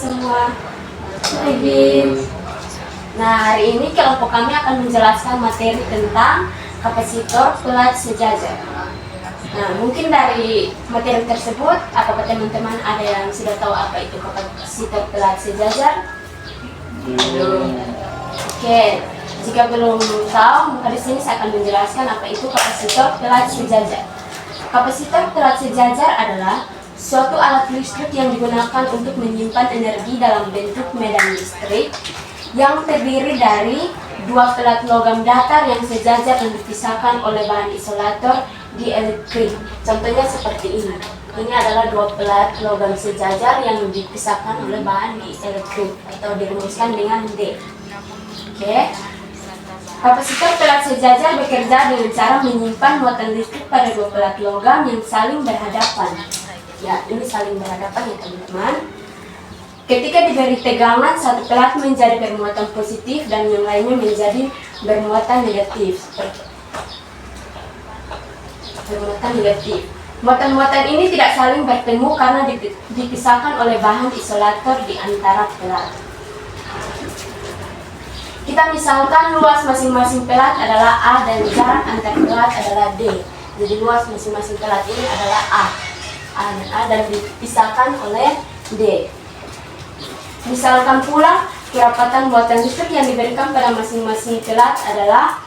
semua. Nah, hari ini kelompok kami akan menjelaskan materi tentang kapasitor pelat sejajar. Nah, mungkin dari materi tersebut, apakah teman-teman ada yang sudah tahu apa itu kapasitor pelat sejajar? Belum. Oke, jika belum tahu, maka di sini saya akan menjelaskan apa itu kapasitor pelat sejajar. Kapasitor pelat sejajar adalah suatu alat listrik yang digunakan untuk menyimpan energi dalam bentuk medan listrik yang terdiri dari dua pelat logam datar yang sejajar dan dipisahkan oleh bahan isolator dielektrik. Contohnya seperti ini. Ini adalah dua pelat logam sejajar yang dipisahkan oleh bahan dielektrik atau dirumuskan dengan D. Oke. Kapasitor pelat sejajar bekerja dengan cara menyimpan muatan listrik pada dua pelat logam yang saling berhadapan. Ya, ini saling berhadapan ya teman-teman. Ketika diberi tegangan, satu pelat menjadi bermuatan positif dan yang lainnya menjadi bermuatan negatif. Bermuatan negatif. Muatan-muatan ini tidak saling bertemu karena dipisahkan oleh bahan isolator di antara pelat. Kita misalkan luas masing-masing pelat adalah A dan jarak antar pelat adalah D. Jadi luas masing-masing pelat ini adalah A dan A dan dipisahkan oleh D. Misalkan pula kerapatan muatan listrik yang diberikan pada masing-masing pelat adalah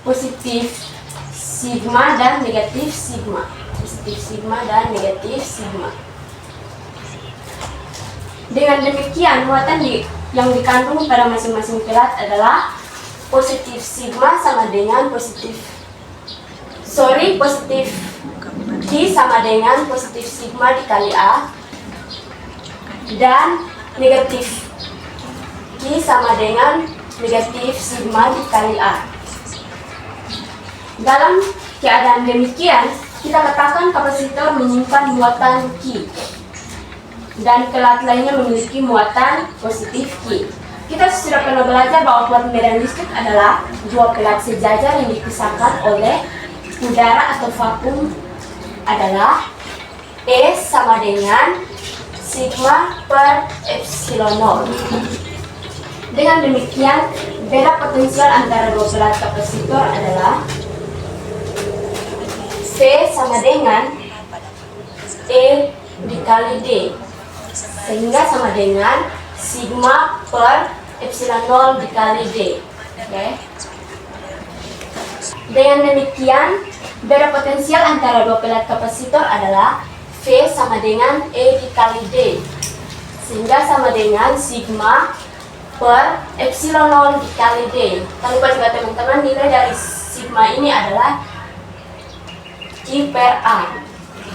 positif sigma dan negatif sigma. Positif sigma dan negatif sigma. Dengan demikian muatan yang dikandung pada masing-masing pelat adalah positif sigma sama dengan positif Q sama dengan positif sigma dikali A dan negatif Q sama dengan negatif sigma dikali A. Dalam keadaan demikian, kita katakan kapasitor menyimpan muatan Q dan pelat lainnya memiliki muatan positif Q. Kita sudah pernah belajar bahwa pelat medan listrik adalah dua pelat sejajar yang dipisahkan oleh udara atau vakum adalah E sama dengan sigma per epsilon 0. Dengan demikian, beda potensial antara dua pelat kapasitor adalah V sama dengan E dikali D, sehingga sama dengan sigma per epsilon 0 dikali D. Okay. Dengan demikian, beda potensial antara dua pelat kapasitor adalah V sama dengan E dikali D, sehingga sama dengan sigma per epsilon 0 dikali D. Jangan lupa juga teman-teman, nilai dari sigma ini adalah Q per A,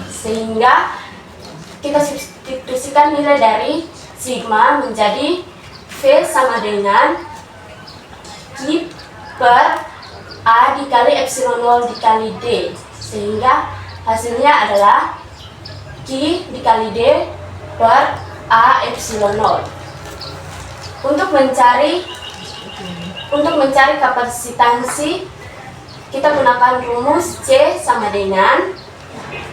sehingga kita substitusikan nilai dari sigma menjadi V sama dengan Q per A dikali epsilon 0 dikali D, sehingga hasilnya adalah Q dikali D per A epsilon 0. Untuk mencari kapasitansi, kita gunakan rumus C sama dengan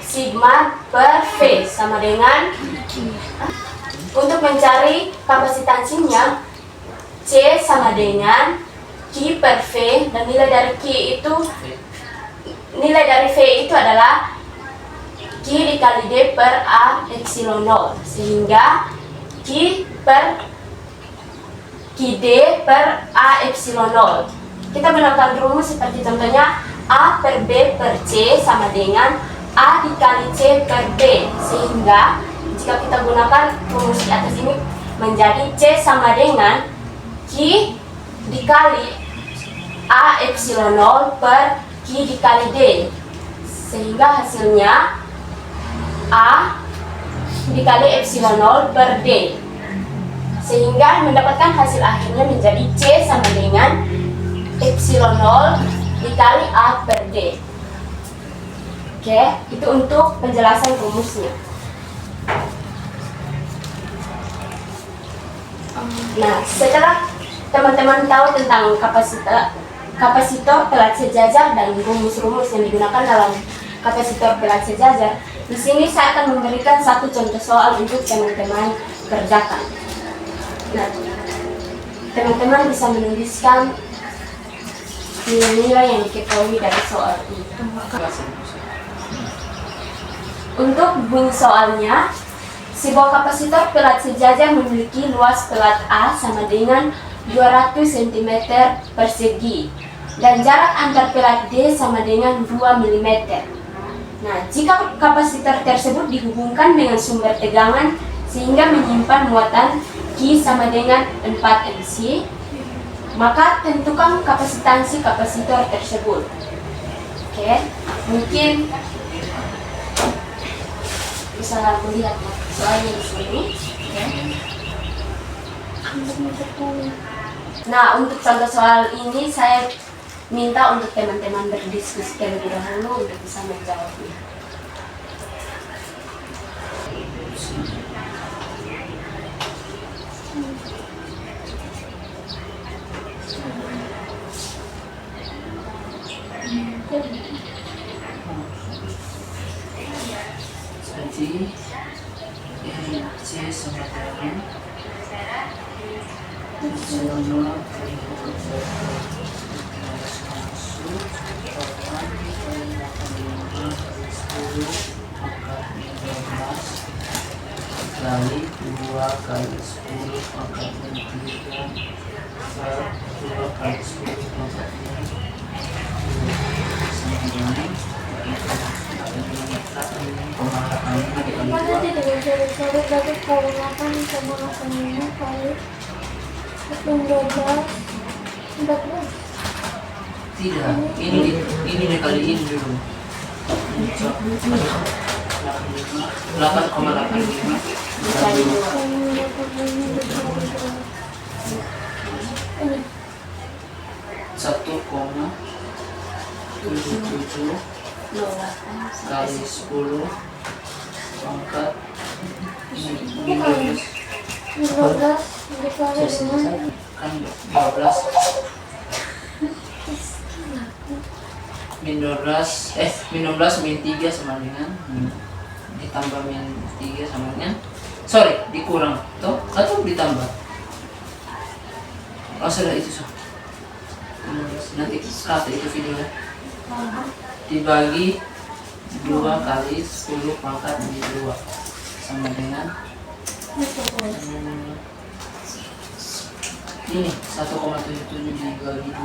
sigma per V sama dengan. Untuk mencari kapasitansinya, C sama dengan Q per V dan nilai dari V itu adalah Q dikali D per A epsilon 0, sehingga Q D per A epsilon 0. Kita gunakan rumus seperti contohnya A per B per C sama dengan A dikali C per B, sehingga jika kita gunakan rumus di atas ini menjadi C sama dengan Q dikali A epsilon 0 per Q dikali D, sehingga hasilnya A dikali epsilon 0 per D, sehingga mendapatkan hasil akhirnya menjadi C sama dengan epsilon 0 dikali A per D. Oke, itu untuk penjelasan rumusnya. Nah, setelah teman-teman tahu tentang kapasitor pelat sejajar dan rumus-rumus yang digunakan dalam kapasitor pelat sejajar, di sini saya akan memberikan satu contoh soal untuk teman-teman kerjakan. Nah, teman-teman bisa menuliskan nilai-nilai yang diketahui dari soal ini. Untuk bunyi soalnya, sebuah kapasitor pelat sejajar memiliki luas pelat A sama dengan 200 cm persegi dan jarak antar pelat D sama dengan 2 mm. Nah, jika kapasitor tersebut dihubungkan dengan sumber tegangan sehingga menyimpan muatan Q sama dengan 4 MC, maka tentukan kapasitansi kapasitor tersebut. Oke, mungkin bisa melihat soalnya di sini. Nah, untuk contoh soal ini saya minta untuk teman-teman berdiskusi terlebih dahulu untuk bisa menjawabnya. Jadi C sama dengan selama kali 2 kali 10 pangkat 3 per 2 kali 10 pangkat 5 Pada tidak sore-sore berarti kalau 8 sama 85 kali 12 14. Tidak, ini kali ini dulu 8,85 Dikali 2. 1,77 kali 10 pangkat 15 dikali 5 kan 12 min 12 min 3 sama dengan ditambah min 3 sama dengan dikurang toh atau ditambah sudah itu nanti kata itu videonya dibagi 2 kali 10 pangkat min 2 sama dengan ini 1,77 dibagi 2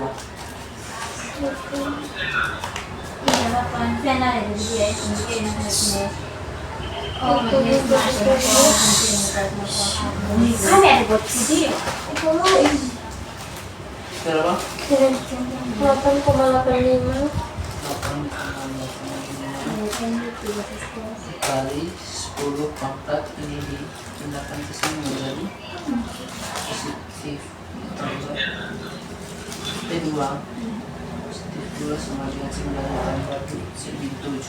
Kami ada buat video. berapa? 8,85 kali 10 pangkat ini dipindahkan ke sini menjadi positif P2 positif 2 sama dengan 9 tambah 7 min 7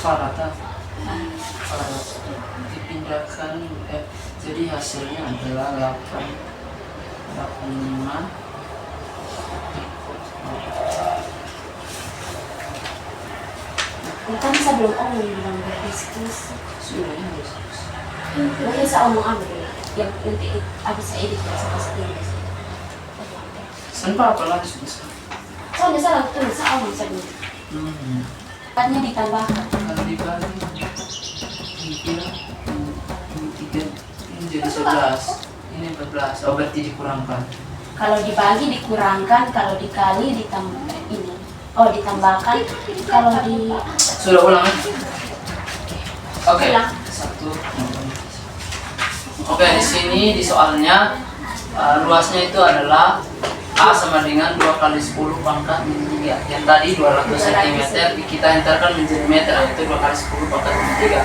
Farad dipindahkan jadi hasilnya adalah 85 Kan saya belum omong bilang berdiskusi. sudah ya diskusi. Mungkin saya omong apa yang nanti habis saya edit saya kasih dia. Sampai apa lagi sudah? Soalnya saya lagi tulis saya omong saya dulu. Katanya ditambahkan. Kalau dibagi ini 3 ini jadi 11 ini 14 berarti dikurangkan. Kalau dibagi dikurangkan, kalau dikali ditambah ini. Oh, ditambahkan. Kalau di Sudah ulang ya? Oke. Ulang. Satu. Oke, di sini di soalnya luasnya itu adalah A sama dengan 2 kali 10 pangkat min 3. Yang tadi 200 cm kita entarkan menjadi meter, itu 2 kali 10 pangkat min 3.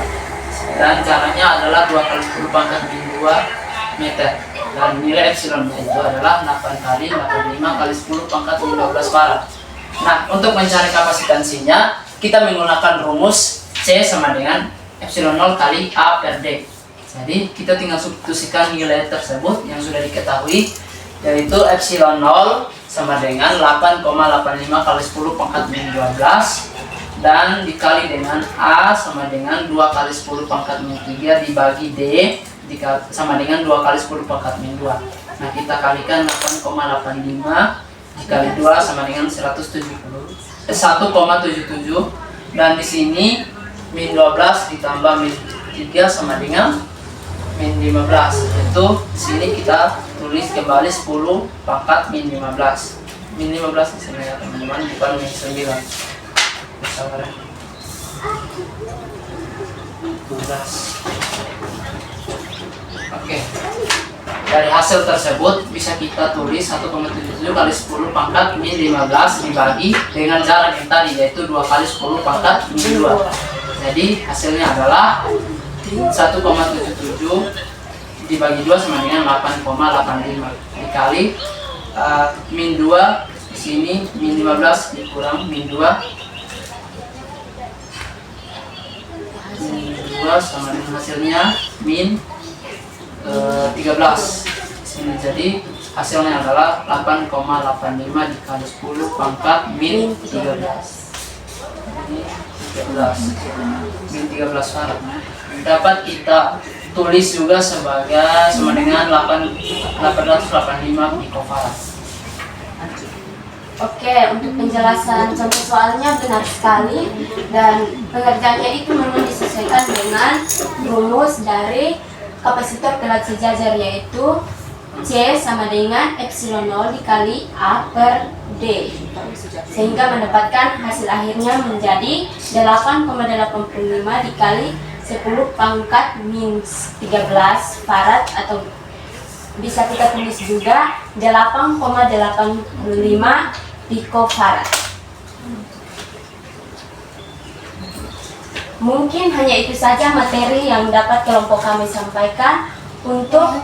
Dan caranya adalah 2 kali 10 pangkat min 2 meter. Dan nilai epsilonnya itu adalah 8 kali 85 kali 10 pangkat min 12 farad. Nah, untuk mencari kapasitansinya, kita menggunakan rumus C sama dengan epsilon 0 kali A per D. Jadi, kita tinggal substitusikan nilai tersebut yang sudah diketahui, yaitu epsilon 0 sama dengan 8,85 kali 10 pangkat min 12 dan dikali dengan A sama dengan 2 kali 10 pangkat min 3 dibagi D sama dengan 2 kali 10 pangkat min 2. Nah, kita kalikan 8,85 dikali 2 sama dengan 1,77, dan di sini min 12 ditambah min 3 sama dengan min 15. Itu di sini kita tulis kembali 10 pangkat min 15. Min 15 di sini ya teman-teman, bukan min 9. Sabar ya. 12. Oke. Dari hasil tersebut bisa kita tulis 1,77 kali 10 pangkat min 15 dibagi dengan jarak yang tadi, yaitu 2 kali 10 pangkat min 2. Jadi hasilnya adalah 1,77 dibagi 2 sama dengan 8,85 dikali min 2 di sini min 15 dikurang min 2 sama dengan hasilnya min 13 di sini. Jadi hasilnya adalah 8,85 dikali 10 pangkat min 13. Ini 13 min 13 farad dapat kita tulis juga sama dengan 885 pikofarad. Oke, untuk penjelasan contoh soalnya benar sekali, dan pengerjaannya itu memang disesuaikan dengan rumus dari kapasitor kelat sejajar, yaitu C sama dengan epsilon 0 dikali A per D, sehingga mendapatkan hasil akhirnya menjadi 8,85 dikali 10 pangkat min 13 farad, atau bisa kita tulis juga 8,85 pikofarad. Mungkin hanya itu saja materi yang dapat kelompok kami sampaikan untuk